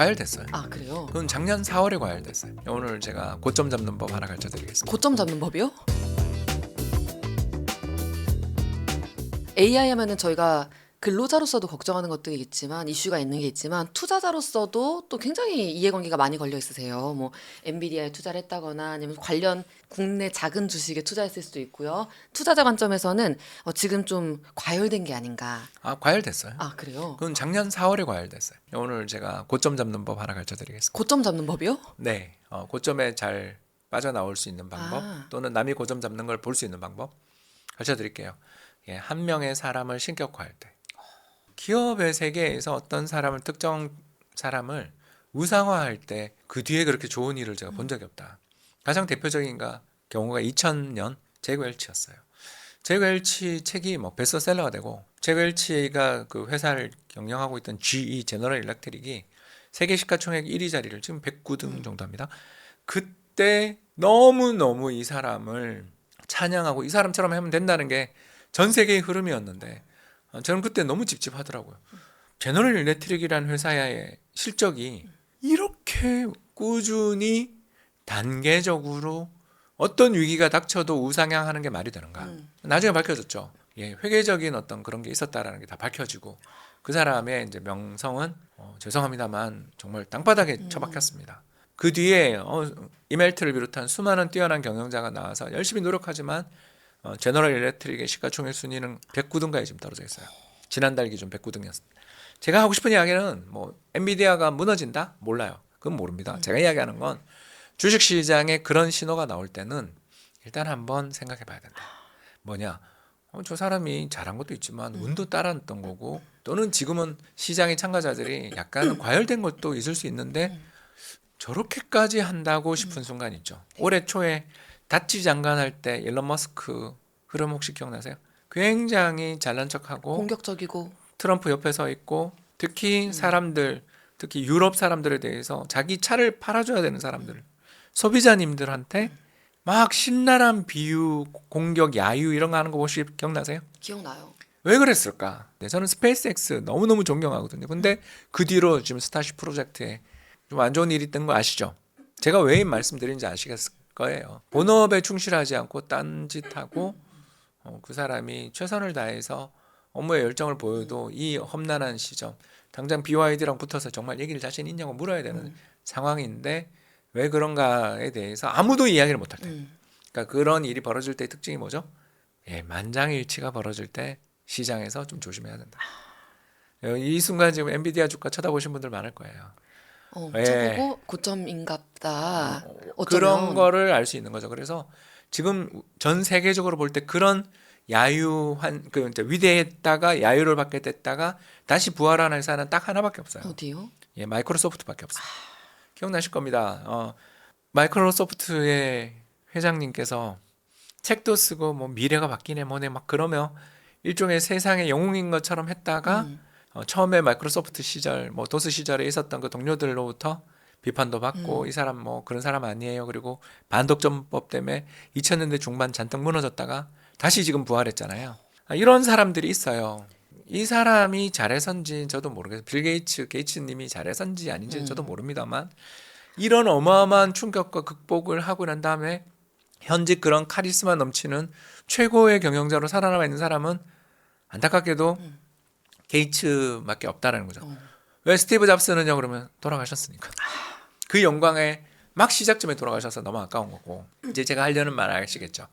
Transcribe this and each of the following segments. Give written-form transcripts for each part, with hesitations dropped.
과열됐어요. 아, 그래요? 그건 작년 4월에 과열됐어요. 오늘 제가 고점 잡는 법 하나 가르쳐드리겠습니다. 고점 잡는 법이요? AI 하면은 저희가 근로자로서도 걱정하는 것들이 있지만 이슈가 있는 게 있지만 투자자로서도 또 굉장히 이해관계가 많이 걸려 있으세요. 뭐 엔비디아에 투자를 했다거나 아니면 관련 국내 작은 주식에 투자했을 수도 있고요. 투자자 관점에서는 지금 좀 과열된 게 아닌가. 과열됐어요. 아, 그래요? 그건 작년 4월에 과열됐어요. 오늘 제가 고점 잡는 법 하나 가르쳐드리겠습니다. 고점 잡는 법이요? 네, 고점에 잘 빠져나올 수 있는 방법 아. 또는 남이 고점 잡는 걸 볼 수 있는 방법 가르쳐드릴게요. 한 명의 사람을 신격화할 때 기업의 세계에서 어떤 사람을 특정 사람을 우상화할 때 그 뒤에 그렇게 좋은 일을 제가 본 적이 없다. 가장 대표적인 경우가 2000년 제거 웰치였어요. 제거 웰치 책이 뭐 베스트셀러가 되고 제거 웰치가 그 회사를 경영하고 있던 GE 제너럴 일렉트릭이 세계 시가총액 1위 자리를 지금 109등 정도 합니다. 그때 너무너무 이 사람을 찬양하고 이 사람처럼 하면 된다는 게 전 세계의 흐름이었는데 저는 그때 너무 찝찝하더라고요. 제너럴 일렉트릭이라는 회사의 실적이 이렇게 꾸준히 단계적으로 어떤 위기가 닥쳐도 우상향하는 게 말이 되는가. 나중에 밝혀졌죠. 회계적인 어떤 그런 게 있었다라는 게 다 밝혀지고 그 사람의 이제 명성은 죄송합니다만 정말 땅바닥에 처박혔습니다. 그 뒤에 이멜트를 비롯한 수많은 뛰어난 경영자가 나와서 열심히 노력하지만 제너럴 일렉트릭의 시가총액 순위는 109등가에 지금 떨어져 있어요. 지난달 기준 109등이었습니다. 제가 하고 싶은 이야기는 뭐 엔비디아가 무너진다? 몰라요. 그건 모릅니다. 제가 이야기하는 건 주식시장에 그런 신호가 나올 때는 일단 한번 생각해 봐야 된다. 뭐냐? 저 사람이 잘한 것도 있지만 운도 따랐던 거고 또는 지금은 시장의 참가자들이 약간 과열된 것도 있을 수 있는데 저렇게까지 한다고 싶은 순간 있죠. 올해 초에 다치 장관 할 때 일론 머스크 흐름 혹시 기억나세요? 굉장히 잘난 척하고 공격적이고 트럼프 옆에 서 있고 특히 사람들 특히 유럽 사람들에 대해서 자기 차를 팔아줘야 되는 사람들 소비자님들한테 막 신랄한 비유 공격 야유 이런 거 하는 거 혹시 기억나세요? 기억나요. 왜 그랬을까? 저는 스페이스X 너무너무 존경하거든요. 근데 그 뒤로 지금 스타쉽 프로젝트에 좀 안 좋은 일이 있던 거 아시죠? 제가 왜 말씀드리는지 아시겠을 거예요. 본업에 충실하지 않고 딴짓하고 그 사람이 최선을 다해서 업무에 열정을 보여도 이 험난한 시점 당장 BYD랑 붙어서 정말 얘기를 자신 있냐고 물어야 되는 상황인데 왜 그런가에 대해서 아무도 이야기를 못할 때 그러니까 그런 일이 벌어질 때의 특징이 뭐죠? 만장일치가 벌어질 때 시장에서 좀 조심해야 된다. 이 순간 지금 엔비디아 주가 쳐다보신 분들 많을 거예요. 쳐보고 고점인갑다. 그런 거를 알 수 있는 거죠. 그래서 지금 전 세계적으로 볼 때 그런 야유한 그 이제 위대했다가 야유를 받게 됐다가 다시 부활한 회사는 딱 하나밖에 없어요. 어디요? 마이크로소프트밖에 없어요. 기억나실 겁니다. 마이크로소프트의 회장님께서 책도 쓰고 뭐 미래가 바뀌네 뭐네 막 그러며 일종의 세상의 영웅인 것처럼 했다가 처음에 마이크로소프트 시절 뭐 도스 시절에 있었던 그 동료들로부터 비판도 받고 이 사람 뭐 그런 사람 아니에요. 그리고 반독점법 때문에 2000년대 중반 잔뜩 무너졌다가 다시 지금 부활했잖아요. 이런 사람들이 있어요. 이 사람이 잘해서인지 저도 모르겠어요. 빌 게이츠님이 잘해서인지 아닌지 저도 모릅니다만 이런 어마어마한 충격과 극복을 하고 난 다음에 현직 그런 카리스마 넘치는 최고의 경영자로 살아남아 있는 사람은 안타깝게도 게이츠밖에 없다라는 거죠. 왜 스티브 잡스는요? 그러면 돌아가셨으니까. 그 영광에 막 시작점에 돌아가셔서 너무 아까운 거고. 이제 제가 하려는 말 아시겠죠?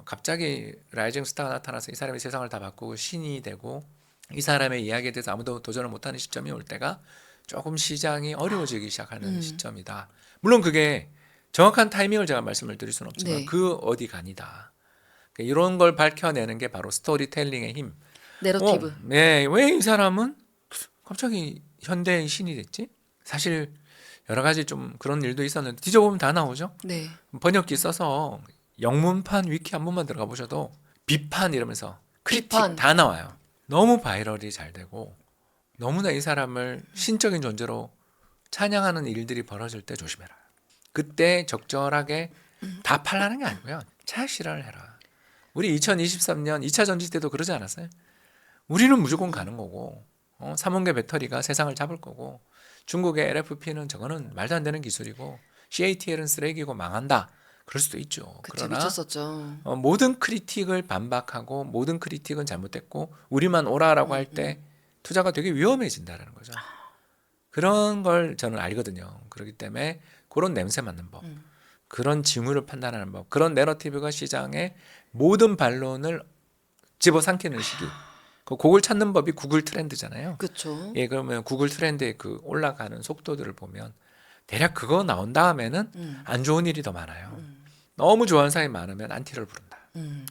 갑자기 라이징 스타가 나타나서 이 사람이 세상을 다 바꾸고 신이 되고 이 사람의 이야기에 대해서 아무도 도전을 못하는 시점이 올 때가 조금 시장이 어려워지기 시작하는 시점이다. 물론 그게 정확한 타이밍을 제가 말씀을 드릴 수는 없지만 네. 그 어디가 아니다. 이런 걸 밝혀내는 게 바로 스토리텔링의 힘. 내러티브. 네, 왜 이 사람은 갑자기 현대의 신이 됐지? 사실 여러 가지 좀 그런 일도 있었는데 뒤져보면 다 나오죠. 네. 번역기 써서 영문판 위키 한 번만 들어가 보셔도 비판 이러면서 크리틱 비판. 다 나와요. 너무 바이럴이 잘 되고 너무나 이 사람을 신적인 존재로 찬양하는 일들이 벌어질 때 조심해라. 그때 적절하게 다 팔라는 게 아니고요. 잘 실현을 해라. 우리 2023년 2차 전지 때도 그러지 않았어요? 우리는 무조건 가는 거고 3원계 배터리가 세상을 잡을 거고 중국의 LFP는 저거는 말도 안 되는 기술이고 CATL은 쓰레기고 망한다. 그럴 수도 있죠. 그쵸, 그러나 미쳤었죠. 모든 크리틱을 반박하고 모든 크리틱은 잘못됐고 우리만 오라라고 할 때 투자가 되게 위험해진다라는 거죠. 그런 걸 저는 알거든요. 그렇기 때문에 그런 냄새 맡는 법, 그런 징후를 판단하는 법, 그런 내러티브가 시장의 모든 반론을 집어삼키는 시기. 그걸 찾는 법이 구글 트렌드잖아요. 그쵸. 예, 그러면 구글 트렌드의 그 올라가는 속도들을 보면 대략 그거 나온 다음에는 안 좋은 일이 더 많아요. 너무 좋아하는 사람이 많으면 안티를 부른다.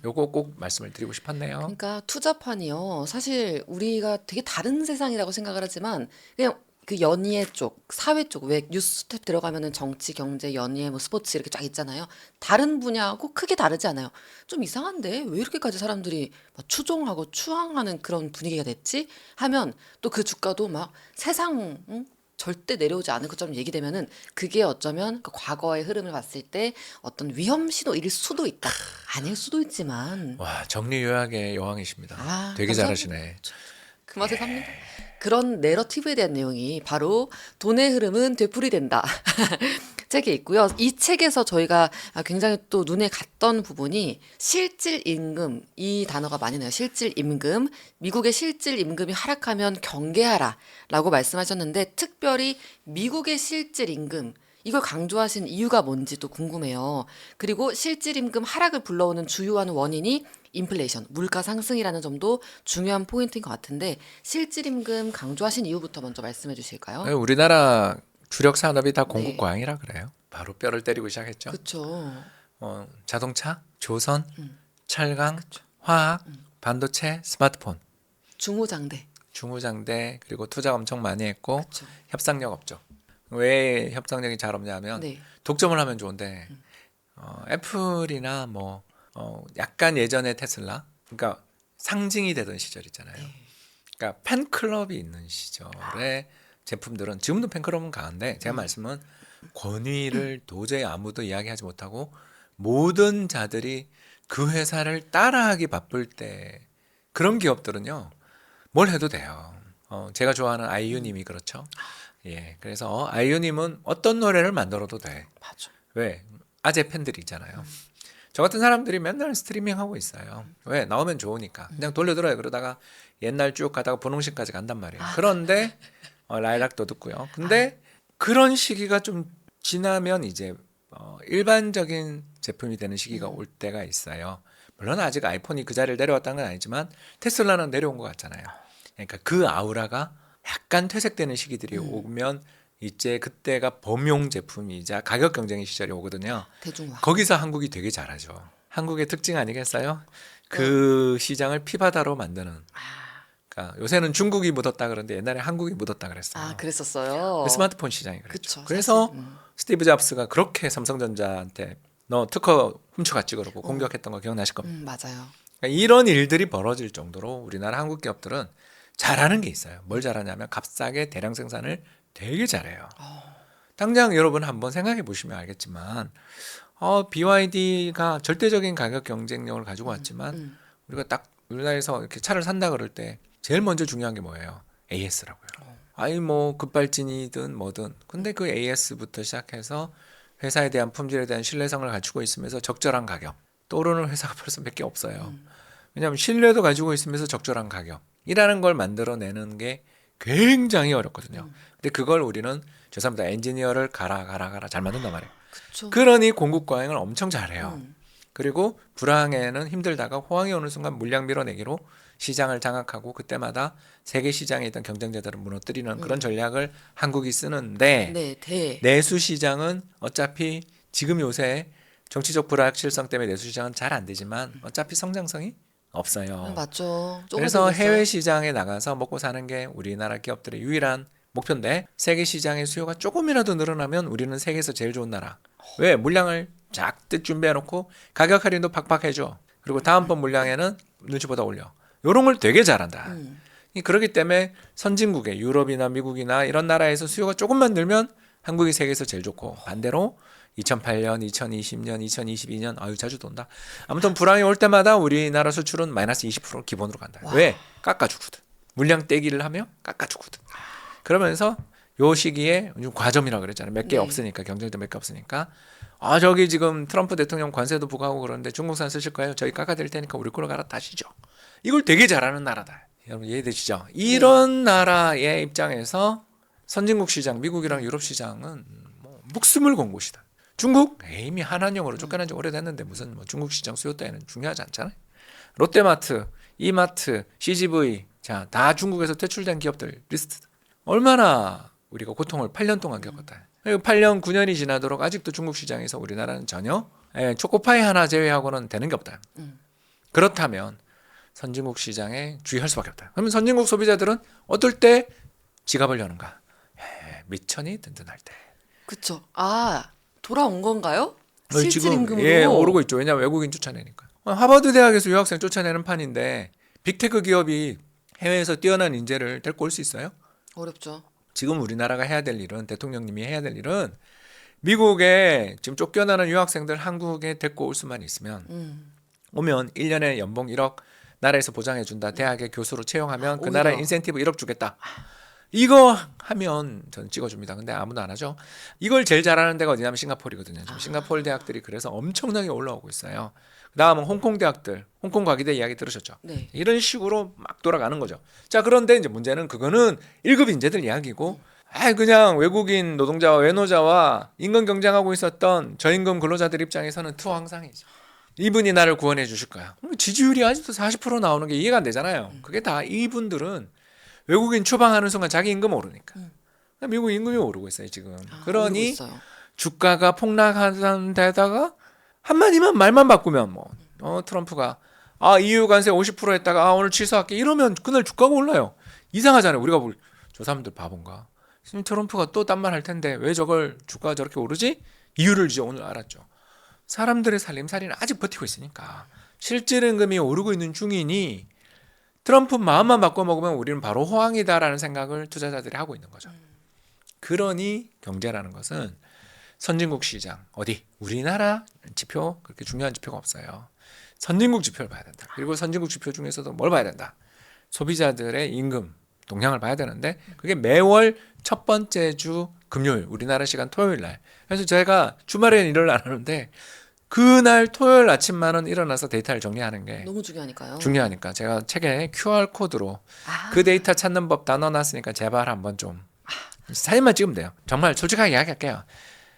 요거 꼭 말씀을 드리고 싶었네요. 그러니까 투자판이요. 사실 우리가 되게 다른 세상이라고 생각을 하지만 그냥 그 연예 쪽, 사회 쪽, 왜 뉴스 탭 들어가면은 정치, 경제, 연예, 뭐 스포츠 이렇게 쫙 있잖아요. 다른 분야하고 크게 다르지 않아요. 좀 이상한데 왜 이렇게까지 사람들이 막 추종하고 추앙하는 그런 분위기가 됐지? 하면 또 그 주가도 막 세상 절대 내려오지 않을 것처럼 얘기되면은 그게 어쩌면 그 과거의 흐름을 봤을 때 어떤 위험 신호일 수도 있다. 아닐 수도 있지만 와, 정리 요약의 여왕이십니다. 되게 감사합니다. 잘하시네. 그 맛에 삽니다. 그런 내러티브에 대한 내용이 바로 돈의 흐름은 되풀이된다. 책에 있고요. 이 책에서 저희가 굉장히 또 눈에 갔던 부분이 실질 임금, 이 단어가 많이 나요. 실질 임금. 미국의 실질 임금이 하락하면 경계하라라고 말씀하셨는데 특별히 미국의 실질 임금 이걸 강조하신 이유가 뭔지도 궁금해요. 그리고 실질 임금 하락을 불러오는 주요한 원인이 인플레이션, 물가 상승이라는 점도 중요한 포인트인 것 같은데 실질 임금 강조하신 이유부터 먼저 말씀해 주실까요? 우리나라 주력 산업이 다 네. 공급과잉이라 그래요. 바로 뼈를 때리고 시작했죠. 그렇죠. 자동차, 조선, 철강, 화학, 반도체, 스마트폰, 중호장대. 중후장대 그리고 투자 엄청 많이 했고 그렇죠. 협상력 없죠. 왜 협상력이 잘 없냐면 네. 독점을 하면 좋은데 애플이나 뭐 약간 예전에 테슬라 그러니까 상징이 되던 시절 있잖아요. 그러니까 팬클럽이 있는 시절에 제품들은 지금도 팬클럽은 강한데 제가 말씀은 권위를 도저히 아무도 이야기하지 못하고 모든 자들이 그 회사를 따라하기 바쁠 때 그런 기업들은요 뭘 해도 돼요. 제가 좋아하는 아이유님이 그렇죠. 예, 그래서 아이유님은 어떤 노래를 만들어도 돼. 맞아. 왜? 아재 팬들이 있잖아요. 저 같은 사람들이 맨날 스트리밍 하고 있어요. 왜? 나오면 좋으니까. 그냥 돌려들어요. 그러다가 옛날 쭉 가다가 분홍신까지 간단 말이에요. 그런데 라일락도 듣고요. 근데 그런 시기가 좀 지나면 이제 일반적인 제품이 되는 시기가 올 때가 있어요. 물론 아직 아이폰이 그 자리를 내려왔다는 건 아니지만 테슬라는 내려온 것 같잖아요. 그러니까 그 아우라가 약간 퇴색되는 시기들이 오면 이제 그때가 범용 제품이자 가격 경쟁의 시절이 오거든요. 대중화. 거기서 한국이 되게 잘하죠. 한국의 특징 아니겠어요? 그 시장을 피바다로 만드는. 그러니까 요새는 중국이 묻었다 그러는데 옛날에 한국이 묻었다 그랬어요. 그랬었어요. 스마트폰 시장이 그랬죠. 그쵸, 그래서 사실, 스티브 잡스가 그렇게 삼성전자한테 너 특허 훔쳐갔지 그러고 공격했던 거 기억나실 겁니다. 맞아요. 그러니까 이런 일들이 벌어질 정도로 우리나라 한국 기업들은 잘하는 게 있어요. 뭘 잘하냐면 값싸게 대량 생산을 되게 잘해요. 당장 여러분 한번 생각해 보시면 알겠지만 BYD가 절대적인 가격 경쟁력을 가지고 왔지만 우리가 딱 우리나라에서 이렇게 차를 산다 그럴 때 제일 먼저 중요한 게 뭐예요? AS라고요. 아니 뭐 급발진이든 뭐든 근데 그 AS부터 시작해서 회사에 대한 품질에 대한 신뢰성을 갖추고 있으면서 적절한 가격 떠오르는 회사가 벌써 몇 개 없어요. 왜냐하면 신뢰도 가지고 있으면서 적절한 가격이라는 걸 만들어내는 게 굉장히 어렵거든요. 근데 그걸 우리는 죄송합니다. 엔지니어를 가라 잘 만든단 말이에요. 그쵸. 그러니 공급 과잉을 엄청 잘해요. 그리고 불황에는 힘들다가 호황이 오는 순간 물량 밀어내기로 시장을 장악하고 그때마다 세계 시장에 있던 경쟁자들을 무너뜨리는 그런 전략을 한국이 쓰는데 네. 내수 시장은 어차피 지금 요새 정치적 불확실성 때문에 내수 시장은 잘 안 되지만 어차피 성장성이 없어요. 맞죠. 그래서 쪼그라들고 해외 있어요. 시장에 나가서 먹고 사는 게 우리나라 기업들의 유일한 목표인데 세계 시장의 수요가 조금이라도 늘어나면 우리는 세계에서 제일 좋은 나라. 왜? 물량을 작듯 준비해놓고 가격 할인도 팍팍 해줘. 그리고 다음번 물량에는 눈치보다 올려. 요런 걸 되게 잘한다. 그렇기 때문에 선진국의 유럽이나 미국이나 이런 나라에서 수요가 조금만 늘면 한국이 세계에서 제일 좋고 반대로 2008년, 2020년, 2022년 아유 자주 돈다. 아무튼 불황이 올 때마다 우리나라 수출은 마이너스 20% 기본으로 간다. 왜? 깎아주거든. 물량 떼기를 하며 깎아주거든. 그러면서 요 시기에 요즘 과점이라고 그랬잖아요. 몇 개 네. 없으니까 경쟁도 몇 개 없으니까 아 저기 지금 트럼프 대통령 관세도 부과하고 그러는데 중국산 쓰실 거예요? 저희 깎아드릴 테니까 우리 거로 갈아타시죠. 이걸 되게 잘하는 나라다. 여러분 이해되시죠? 이런 나라의 입장에서 선진국 시장, 미국이랑 유럽 시장은 뭐 목숨을 건 곳이다. 중국 이미 한한령으로 쫓겨난 지 오래됐는데 무슨 뭐 중국 시장 수요 따위는 중요하지 않잖아요. 롯데마트, 이마트, CGV 자 다 중국에서 퇴출된 기업들 리스트. 얼마나 우리가 고통을 8년 동안 겪었다. 8년, 9년이 지나도록 아직도 중국 시장에서 우리나라는 전혀 초코파이 하나 제외하고는 되는 게 없다. 그렇다면 선진국 시장에 주의할 수밖에 없다. 그러면 선진국 소비자들은 어떨 때 지갑을 여는가? 미천이 든든할 때. 그쵸. 아, 돌아온 건가요? 지금 실질임금으로. 오르고 있죠. 왜냐하면 외국인 쫓아내니까. 하버드 대학에서 유학생 쫓아내는 판인데 빅테크 기업이 해외에서 뛰어난 인재를 데리고 올 수 있어요? 어렵죠. 지금 우리나라가 해야 될 일은 대통령님이 해야 될 일은 미국에 지금 쫓겨나는 유학생들 한국에 데리고 올 수만 있으면 오면 1년에 연봉 1억 나라에서 보장해 준다. 대학에 교수로 채용하면 그 오히려. 나라에 인센티브 1억 주겠다. 이거 하면 저는 찍어줍니다. 근데 아무도 안 하죠. 이걸 제일 잘하는 데가 어디냐면 싱가포르거든요. 지금 싱가포르 대학들이 그래서 엄청나게 올라오고 있어요. 그다음은 홍콩 대학들, 홍콩 과기대 이야기 들으셨죠? 네. 이런 식으로 막 돌아가는 거죠. 자, 그런데 이제 문제는 그거는 1급 인재들 이야기고 그냥 외국인 노동자와 외노자와 임금 경쟁하고 있었던 저임금 근로자들 입장에서는 투항상이죠. 이분이 나를 구원해 주실 거야. 지지율이 아직도 40% 나오는 게 이해가 안 되잖아요. 그게 다 이분들은 외국인 추방하는 순간 자기 임금 오르니까. 미국 임금이 오르고 있어요 지금. 오르고 그러니 있어요. 주가가 폭락하는 데다가 한마디만 말만 바꾸면 트럼프가 EU 관세 50% 했다가 오늘 취소할게 이러면 그날 주가가 올라요. 이상하잖아요. 우리가 저 사람들 바본가. 지금 트럼프가 또 딴 말 할 텐데 왜 저걸 주가가 저렇게 오르지? 이유를 이제 오늘 알았죠. 사람들의 살림살이는 아직 버티고 있으니까 실질임금이 오르고 있는 중이니 트럼프 마음만 바꿔 먹으면 우리는 바로 호황이다라는 생각을 투자자들이 하고 있는 거죠. 그러니 경제라는 것은 선진국 시장 어디 우리나라 지표 그렇게 중요한 지표가 없어요. 선진국 지표를 봐야 된다. 그리고 선진국 지표 중에서도 뭘 봐야 된다. 소비자들의 임금 동향을 봐야 되는데 그게 매월 첫 번째 주 금요일 우리나라 시간 토요일 날. 그래서 제가 주말에는 일을 안 하는데 그날 토요일 아침만은 일어나서 데이터를 정리하는 게 너무 중요하니까요. 중요하니까 제가 책에 QR 코드로 아, 그 데이터 찾는 법 다 넣어놨으니까 제발 한번 좀 사진만 찍으면 돼요. 정말 솔직하게 이야기할게요.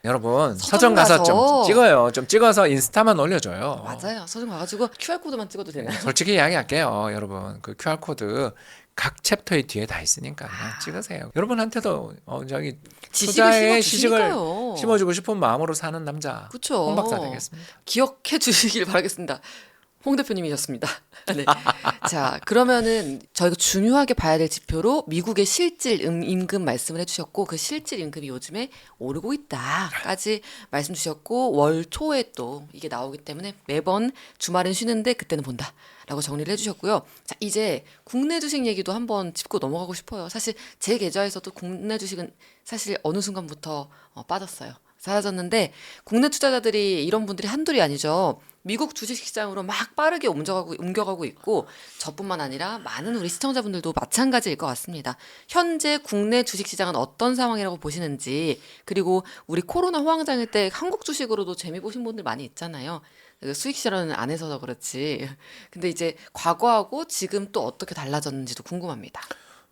여러분 서점 가서 좀 찍어요. 좀 찍어서 인스타만 올려줘요. 맞아요. 서점 가가지고 QR코드만 찍어도 돼요. 솔직히 이야기할게요. 여러분 그 QR 코드 각 챕터의 뒤에 다 있으니까 그냥 찍으세요. 여러분한테도 저기 투자의 시식을 심어주시니까요. 심어주고 싶은 마음으로 사는 남자 그쵸. 홍 박사 되겠습니다. 기억해 주시길 바라겠습니다. 홍 대표님이셨습니다. 네. 자, 그러면은 저희가 중요하게 봐야 될 지표로 미국의 실질 임금 말씀을 해주셨고 그 실질 임금이 요즘에 오르고 있다까지 말씀 주셨고 월 초에 또 이게 나오기 때문에 매번 주말은 쉬는데 그때는 본다라고 정리를 해주셨고요. 자, 이제 국내 주식 얘기도 한번 짚고 넘어가고 싶어요. 사실 제 계좌에서도 국내 주식은 사실 어느 순간부터 빠졌어요. 사라졌는데 국내 투자자들이 이런 분들이 한둘이 아니죠. 미국 주식시장으로 막 빠르게 옮겨가고 있고 저뿐만 아니라 많은 우리 시청자분들도 마찬가지일 것 같습니다. 현재 국내 주식시장은 어떤 상황이라고 보시는지 그리고 우리 코로나 호황장일 때 한국 주식으로도 재미 보신 분들 많이 있잖아요. 수익 실현은 안 해서 그렇지. 근데 이제 과거하고 지금 또 어떻게 달라졌는지도 궁금합니다.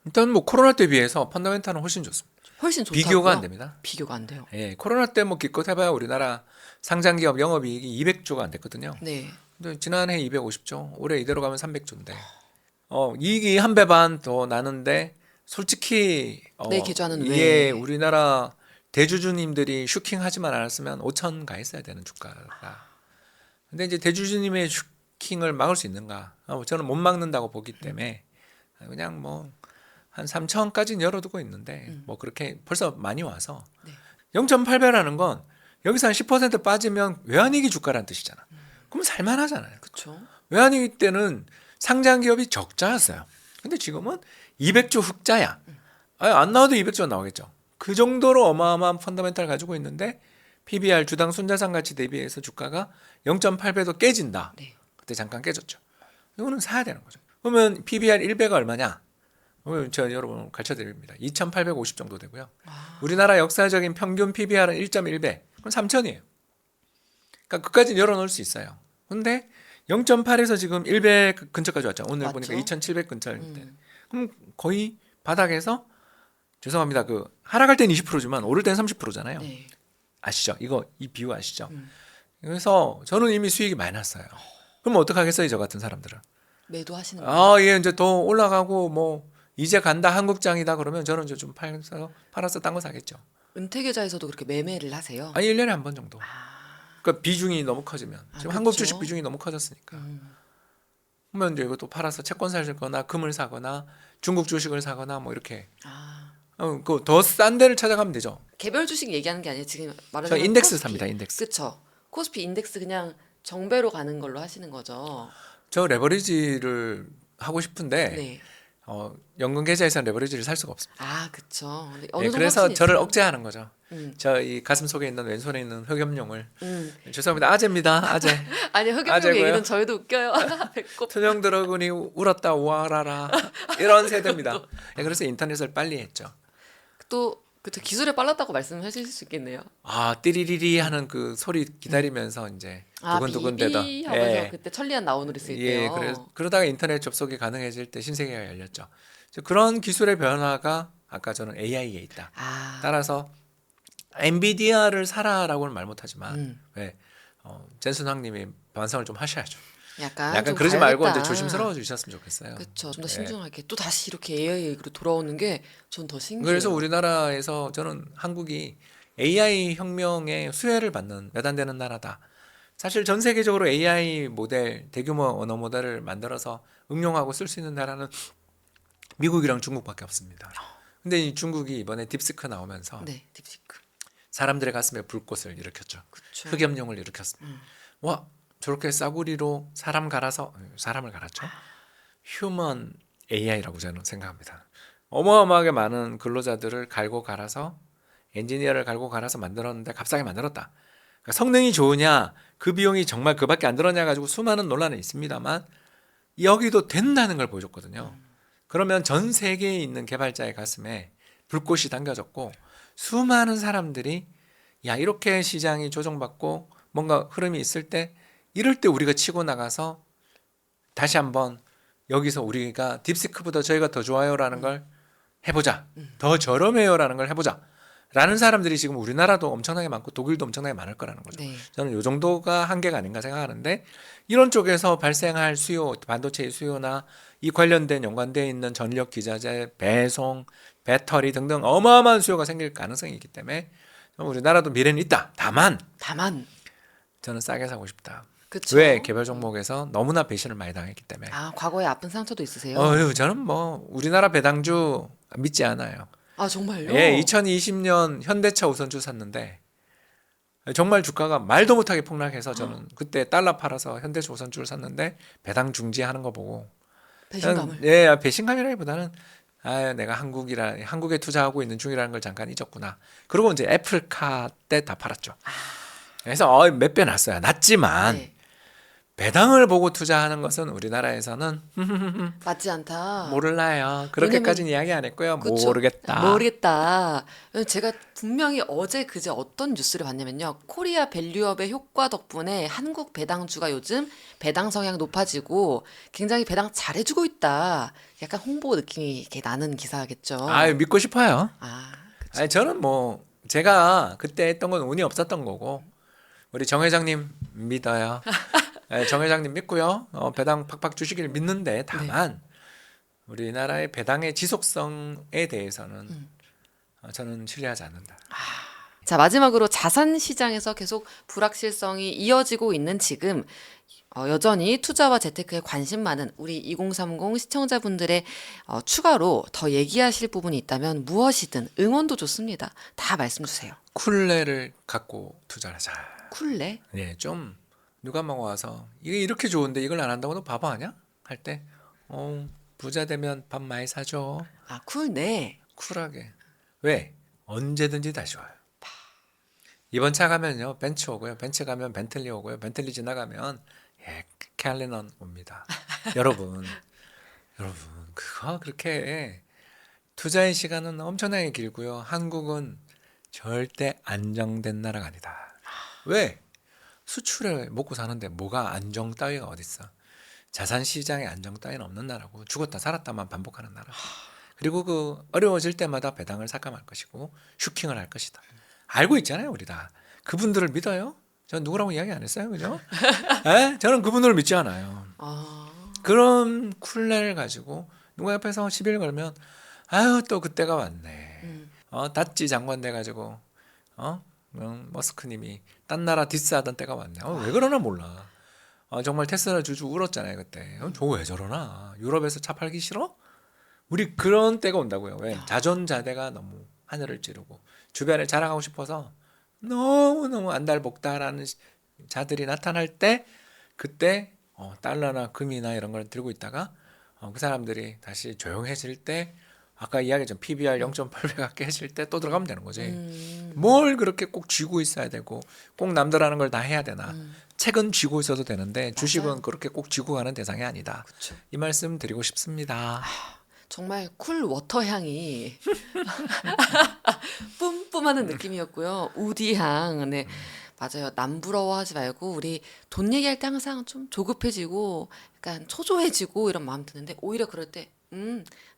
일단 뭐 코로나 때 비해서 펀더멘탈은 훨씬 좋습니다. 훨씬 좋다고요? 비교가 안 됩니다. 비교가 안 돼요. 예, 코로나 때 뭐 기껏 해봐야 우리나라 상장기업 영업이익이 200조가 안 됐거든요. 네. 근데 지난해 250조, 올해 이대로 가면 300조인데, 이익이 한 배 반 더 나는데 솔직히 내 계좌는 이게 왜? 우리나라 대주주님들이 슈킹하지만 않았으면 5천 가했어야 되는 주가가. 근데 이제 대주주님의 슈킹을 막을 수 있는가? 저는 못 막는다고 보기 때문에 그냥 뭐. 한 3천까지는 열어두고 있는데 뭐 그렇게 벌써 많이 와서 네. 0.8배라는 건 여기서 한 10% 빠지면 외환위기 주가라는 뜻이잖아. 그럼 살만하잖아요. 그렇죠. 외환위기 때는 상장기업이 적자였어요. 근데 지금은 200조 흑자야. 안 나와도 200조 나오겠죠. 그 정도로 어마어마한 펀더멘탈 가지고 있는데 PBR 주당 순자산 가치 대비해서 주가가 0.8배도 깨진다. 네. 그때 잠깐 깨졌죠. 이거는 사야 되는 거죠. 그러면 PBR 1배가 얼마냐? 저 여러분 가르쳐 드립니다. 2,850 정도 되고요. 아, 우리나라 역사적인 평균 PBR은 1.1배. 그럼 3,000이에요. 그러니까 그까지 열어놓을 수 있어요. 근데 0.8에서 지금 1배 근처까지 왔죠. 오늘 맞죠? 보니까 2,700 근처인데. 음, 그럼 거의 바닥에서 죄송합니다. 그 하락할 땐 20%지만 오를 땐 30%잖아요. 네. 아시죠? 이거 이 비유 아시죠? 음. 그래서 저는 이미 수익이 많이 났어요. 그럼 어떡하겠어요, 저 같은 사람들은. 매도하시는 거예요? 아, 예, 이제 더 올라가고 뭐 이제 간다 한국장이다 그러면 저는 이제 좀 팔아서 딴 거 사겠죠. 은퇴 계좌에서도 그렇게 매매를 하세요? 아니 1년에 한 번 정도. 아, 그러니까 비중이 너무 커지면 지금 그쵸. 한국 주식 비중이 너무 커졌으니까. 음. 그러면 이제 이것도 팔아서 채권 사거나 금을 사거나 중국 주식을 사거나 뭐 이렇게 아, 그더 싼 데를 찾아가면 되죠. 개별 주식 얘기하는 게 아니에요. 지금 저 말하자면 인덱스 코스피. 삽니다. 인덱스. 그쵸. 코스피 인덱스 그냥 정배로 가는 걸로 하시는 거죠. 저 레버리지를 하고 싶은데 네. 연금 계좌에서는 레버리지를 살 수가 없습니다. 아, 그쵸. 근데 예, 어느 정도 그래서 확신이 저를 있으면. 억제하는 거죠. 음, 저 이 가슴 속에 있는 왼손에 있는 흑염룡을 죄송합니다. 아재입니다. 아재. 아니 흑염룡 아재고요. 얘기는 저희도 웃겨요. 배꼽. 투명 드래곤이 울었다 우아라라 이런 세대입니다. 예, 그래서 인터넷을 빨리 했죠. 또 그쵸 기술에 빨랐다고 말씀해 주실 수 있겠네요. 아 띠리리리 하는 그 소리 기다리면서 이제 아, 두근두근 되던. 비비 하면서 예. 그때 천리안 나오는 있을 예, 때요. 그러다가 인터넷 접속이 가능해질 때 신세계가 열렸죠. 그래서 그런 기술의 변화가 아까 저는 AI에 있다. 아, 따라서 엔비디아를 사라라고는 말 못하지만 음, 왜 젠슨 황님이 반성을 좀 하셔야죠. 약간 약간 좀 그러지 말고 이제 가야겠다. 조심스러워 주셨으면 좋겠어요. 그쵸. 좀 더 예. 신중하게 또 다시 이렇게 AI 얘기로 돌아오는 게 전 더 신기해요. 그래서 우리나라에서 저는 한국이 AI 혁명의 수혜를 받는 몇 안 되는 나라다. 사실 전 세계적으로 AI 모델, 대규모 언어 모델을 만들어서 응용하고 쓸 수 있는 나라는 미국이랑 중국밖에 없습니다. 근데 이 중국이 이번에 딥시크 나오면서 네, 딥시크. 사람들의 가슴에 불꽃을 일으켰죠. 그쵸. 흑염룡을 일으켰습니다. 음. 와, 저렇게 싸구리로 사람을 갈았죠. 휴먼 AI라고 저는 생각합니다. 어마어마하게 많은 근로자들을 갈고 갈아서 엔지니어를 갈고 갈아서 만들었는데 값싸게 만들었다. 그러니까 성능이 좋으냐, 그 비용이 정말 그밖에 안 들었냐 가지고 수많은 논란은 있습니다만 여기도 된다는 걸 보여줬거든요. 그러면 전 세계에 있는 개발자의 가슴에 불꽃이 당겨졌고 수많은 사람들이 야 이렇게 시장이 조정받고 뭔가 흐름이 있을 때 이럴 때 우리가 치고 나가서 다시 한번 여기서 우리가 딥시크보다 저희가 더 좋아요라는 걸 해보자. 더 저렴해요라는 걸 해보자. 라는 사람들이 지금 우리나라도 엄청나게 많고 독일도 엄청나게 많을 거라는 거죠. 네. 저는 이 정도가 한계가 아닌가 생각하는데 이런 쪽에서 발생할 수요, 반도체의 수요나 이 관련된 연관되어 있는 전력 기자재, 배송, 배터리 등등 어마어마한 수요가 생길 가능성이 있기 때문에 우리나라도 미래는 있다. 다만 저는 싸게 사고 싶다. 그쵸. 왜? 개별 종목에서 너무나 배신을 많이 당했기 때문에. 아, 과거에 아픈 상처도 있으세요? 저는 뭐 우리나라 배당주 믿지 않아요. 아, 정말요? 예, 2020년 현대차 우선주 샀는데 정말 주가가 말도 못하게 폭락해서 저는 그때 달러 팔아서 현대차 우선주를 샀는데 배당 중지하는 거 보고 배신감을. 예, 배신감이라기보다는 내가 한국에 투자하고 있는 중이라는 걸 잠깐 잊었구나. 그리고 이제 애플카 때 다 팔았죠. 그래서 몇 배 났어요. 났지만 네. 배당을 보고 투자하는 것은 우리나라에서는 맞지 않다. 몰라요. 그렇게까지는 이야기 안 했고요. 그쵸? 모르겠다. 모르겠다. 제가 분명히 어제 그제 어떤 뉴스를 봤냐면요. 코리아 밸류업의 효과 덕분에 한국 배당주가 요즘 배당 성향 높아지고 굉장히 배당 잘해주고 있다. 약간 홍보 느낌이 이렇게 나는 기사겠죠. 믿고 싶어요. 아, 저는 뭐 제가 그때 했던 건 운이 없었던 거고 우리 정 회장님 믿어요. 정 회장님 믿고요. 배당 팍팍 주시길 믿는데 다만 우리나라의 배당의 지속성에 대해서는 저는 신뢰하지 않는다. 자, 마지막으로 자산 시장에서 계속 불확실성이 이어지고 있는 지금 여전히 투자와 재테크에 관심 많은 우리 2030 시청자분들의 추가로 더 얘기하실 부분이 있다면 무엇이든 응원도 좋습니다. 다 말씀 주세요. 쿨레를 갖고 투자를 하자. 쿨레? 예, 좀 누가 막 와서 이게 이렇게 좋은데 이걸 안 한다고 너 바보 아니야? 할 때 부자 되면 밥 많이 사줘. 아, 쿨네. 쿨하게. 왜? 언제든지 다시 와요. 이번 차 가면요 벤츠 오고요. 벤츠 가면 벤틀리 오고요. 벤틀리 지나가면 캘리넌 옵니다. 여러분 그거 그렇게 투자의 시간은 엄청나게 길고요. 한국은 절대 안정된 나라가 아니다. 왜? 수출에 먹고 사는데 뭐가 안정 따위가 어딨어? 자산 시장에 안정 따위는 없는 나라고 죽었다 살았다만 반복하는 나라. 그리고 그 어려워질 때마다 배당을 삭감할 것이고 슈킹을 할 것이다. 알고 있잖아요, 우리 다. 그분들을 믿어요? 전 누구라고 이야기 안 했어요, 그죠? 에? 저는 그분들을 믿지 않아요. 아, 그런 쿨레를 가지고 누가 옆에서 시비를 걸면 아유 또 그때가 왔네. 다찌 장관 돼가지고 머스크님이 딴 나라 디스하던 때가 왔네. 왜 그러나 몰라. 정말 테슬라 주주 울었잖아요 그때. 저거 왜 저러나. 유럽에서 차 팔기 싫어? 우리 그런 때가 온다고요. 왜? 자존자대가 너무 하늘을 찌르고 주변에 자랑하고 싶어서 너무너무 안달복달하는 자들이 나타날 때 그때 달러나 금이나 이런 걸 들고 있다가 그 사람들이 다시 조용해질 때 아까 이야기했던 PBR 0.8배 가까이 해질 때 또 들어가면 되는 거지. 뭘 그렇게 꼭 쥐고 있어야 되고 꼭 남들 하는 걸 다 해야 되나. 책은 쥐고 있어도 되는데 주식은 맞아요. 그렇게 꼭 쥐고 가는 대상이 아니다. 그쵸. 이 말씀 드리고 싶습니다. 정말 쿨 워터 향이 뿜뿜하는 느낌이었고요. 우디 향. 네. 맞아요. 남부러워하지 말고 우리 돈 얘기할 때 항상 좀 조급해지고 약간 초조해지고 이런 마음 드는데 오히려 그럴 때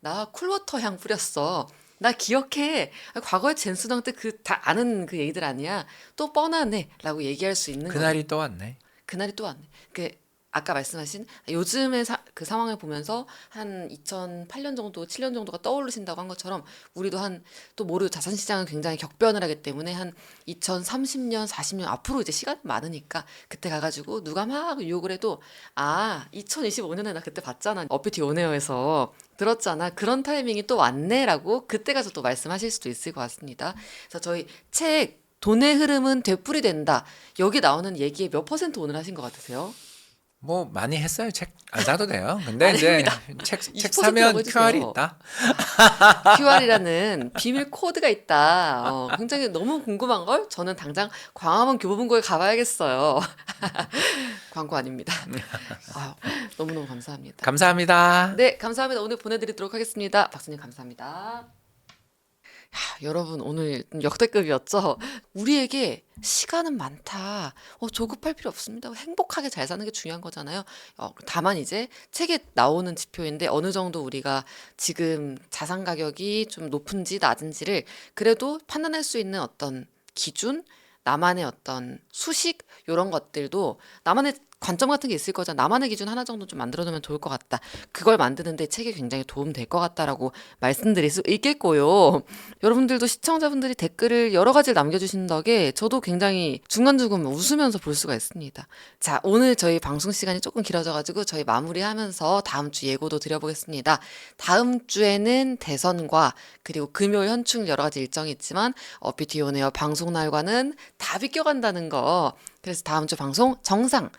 나 쿨워터 향 뿌렸어. 나 기억해. 과거에 젠수당 때 그 다 아는 그 얘기들 아니야. 또 뻔하네라고 얘기할 수 있는 거예요. 그날이 또 왔네. 그날이 또 왔네. 그 아까 말씀하신 요즘의 그 상황을 보면서 한 2008년 정도, 7년 정도가 떠오르신다고 한 것처럼 우리도 한 또 모르 자산 시장은 굉장히 격변을 하기 때문에 한 2030년, 40년 앞으로 이제 시간 많으니까 그때 가가지고 누가 막 유혹을 해도 2025년에 나 그때 봤잖아. 어피티 온에어에서 들었잖아. 그런 타이밍이 또 왔네라고 그때 가서 또 말씀하실 수도 있을 것 같습니다. 그래서 저희 책 돈의 흐름은 되풀이된다. 여기 나오는 얘기의 몇 퍼센트 오늘 하신 것 같으세요? 뭐 많이 했어요. 책 안 사도 돼요. 근데 이제 아닙니다. 책 20% 사면 라고 해주세요. QR이 있다. QR이라는 비밀 코드가 있다. 굉장히 너무 궁금한 걸 저는 당장 광화문 교보문고에 가봐야겠어요. 광고 아닙니다. 너무너무 감사합니다. 감사합니다. 네, 감사합니다. 오늘 보내드리도록 하겠습니다. 박수님 감사합니다. 여러분 오늘 역대급이었죠? 우리에게 시간은 많다. 조급할 필요 없습니다. 행복하게 잘 사는 게 중요한 거잖아요. 다만 이제 책에 나오는 지표인데 어느 정도 우리가 지금 자산 가격이 좀 높은지 낮은지를 그래도 판단할 수 있는 어떤 기준, 나만의 어떤 수식 이런 것들도 나만의 관점 같은 게 있을 거잖아. 나만의 기준 하나 정도 좀 만들어 두면 좋을 것 같다. 그걸 만드는데 책이 굉장히 도움 될 것 같다라고 말씀드릴 수 있겠고요. 여러분들도 시청자분들이 댓글을 여러 가지를 남겨주신 덕에 저도 굉장히 중간중간 웃으면서 볼 수가 있습니다. 자, 오늘 저희 방송 시간이 조금 길어져가지고 저희 마무리하면서 다음 주 예고도 드려보겠습니다. 다음 주에는 대선과 그리고 금요일 현충 여러 가지 일정이 있지만 어피티 온에어 방송 날과는 다 비껴간다는 거. 그래서 다음 주 방송 정상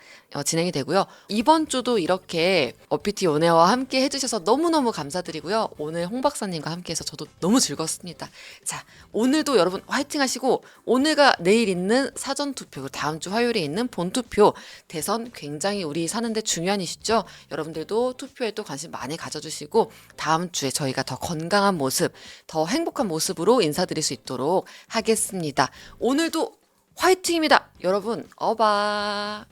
진행이 되고요. 이번 주도 이렇게 어피티 온에어와 함께 해주셔서 너무너무 감사드리고요. 오늘 홍 박사님과 함께해서 저도 너무 즐거웠습니다. 자, 오늘도 여러분 화이팅 하시고 오늘과 내일 있는 사전 투표, 다음 주 화요일에 있는 본 투표, 대선 굉장히 우리 사는데 중요한 이슈죠. 여러분들도 투표에 또 관심 많이 가져주시고 다음 주에 저희가 더 건강한 모습, 더 행복한 모습으로 인사드릴 수 있도록 하겠습니다. 오늘도 화이팅입니다. 여러분, 어바.